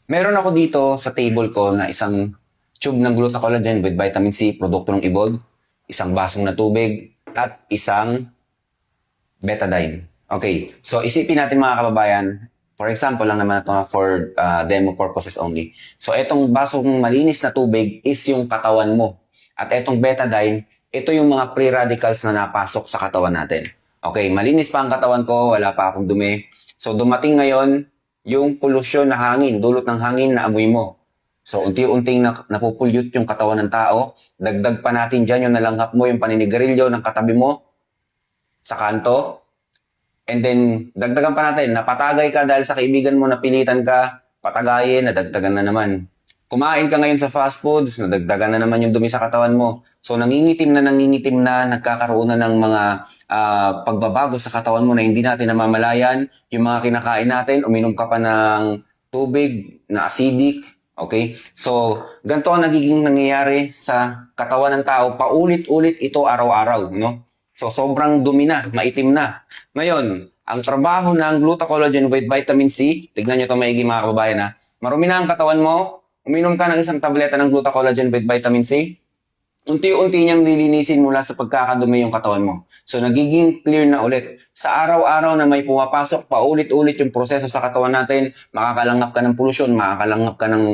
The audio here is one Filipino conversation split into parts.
Meron ako dito sa table ko na isang tube ng glucocollagen with vitamin C, produkto ng Evolve, isang basong na tubig, at isang betadine. Okay, so isipin natin mga kababayan, for example lang naman ito for demo purposes only. So itong basong malinis na tubig is yung katawan mo. At itong betadine, ito yung mga free radicals na napasok sa katawan natin. Okay, malinis pa ang katawan ko, wala pa akong dumi. So dumating ngayon yung polusyon na hangin, dulot ng hangin na amoy mo. So, unti-unting napupulyot yung katawan ng tao. Dagdag pa natin dyan yung nalanghap mo, yung paninigarilyo ng katabi mo sa kanto. And then, dagdagan pa natin, napatagay ka dahil sa kaibigan mo, napilitan ka, patagayin, nadagdagan na naman. Kumain ka ngayon sa fast foods, nadagdagan na naman yung dumi sa katawan mo. So, nangingitim na, nagkakaroon na ng mga pagbabago sa katawan mo na hindi natin namamalayan. Yung mga kinakain natin, uminom ka pa ng tubig na acidic. Okay? So, ganito ang nagiging nangyayari sa katawan ng tao. Paulit-ulit ito araw-araw, no? So, sobrang dumi na, maitim na. Ngayon, ang trabaho ng glucocollagen with vitamin C, tignan nyo ito maigi mga kababayan ha, marumi na ang katawan mo, uminom ka ng isang tableta ng glucocollagen with vitamin C, unti-unti niyang lilinisin mula sa pagkakadumi yung katawan mo. So, nagiging clear na ulit. Sa araw-araw na may pumapasok, paulit-ulit yung proseso sa katawan natin, makakalanghap ka ng polusyon, makakalanghap ka ng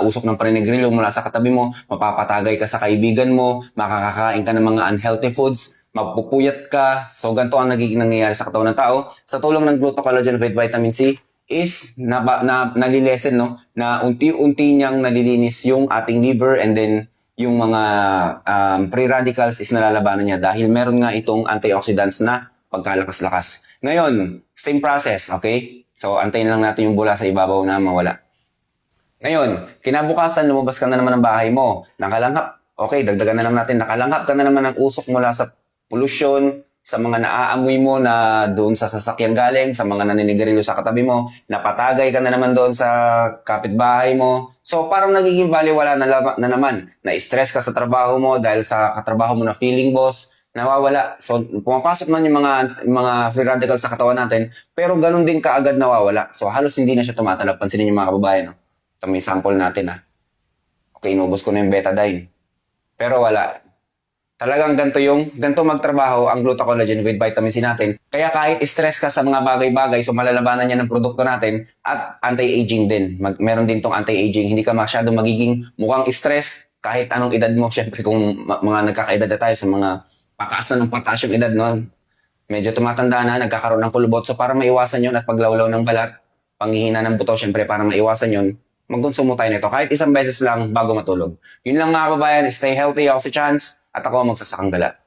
usok ng paninigarilyo mula sa katabi mo, mapapatagay ka sa kaibigan mo, makakakain ka ng mga unhealthy foods, mapupuyat ka. So, ganito ang nagiging nangyayari sa katawan ng tao. Sa tulong ng glucocollagen with vitamin C, is nalilesen, no? Na unti-unti niyang nalilinis yung ating liver and then yung mga free radicals is nalalabanan niya dahil meron nga itong antioxidants na pagkalakas-lakas. Ngayon, same process, okay? So, antayin lang natin yung bula sa ibabaw na mawala. Ngayon, kinabukasan, lumabas ka na naman ng bahay mo. Nakalanghap. Okay, dagdagan na lang natin. Nakalanghap ka na naman ng usok mula sa pollution, sa mga naaamoy mo na doon sa sasakyan galing, sa mga naninigarilyo sa katabi mo, napatagay ka na naman doon sa kapitbahay mo. So, parang nagiging baliwala na naman. Na-stress ka sa trabaho mo dahil sa katrabaho mo na feeling boss, nawawala. So, pumapasok na yung mga free radicals sa katawan natin, pero ganun din kaagad nawawala. So, halos hindi na siya tumatalab. Pansinin yung mga kababayan, no? Ito may sample natin, ha. Okay, inubos ko na yung betadine. Pero wala. Talagang ganito magtrabaho ang glucocollagen with vitamin C natin. Kaya kahit stress ka sa mga bagay-bagay, so malalabanan niya ng produkto natin at anti-aging din. Meron din tong anti-aging. Hindi ka masyado magiging mukhang stress kahit anong edad mo. Siyempre kung mga nagkakaedad na tayo sa mga pataas na ng potassium edad noon, medyo tumatanda na, nagkakaroon ng kulubot. So para maiwasan yun at paglawlaw ng balat, panghihina ng buto, siyempre para maiwasan yun, magkonsumo tayo nito kahit isang beses lang bago matulog. Yun lang mga kababayan, stay healthy, ako si Chance, at ako ang magsasakang dala.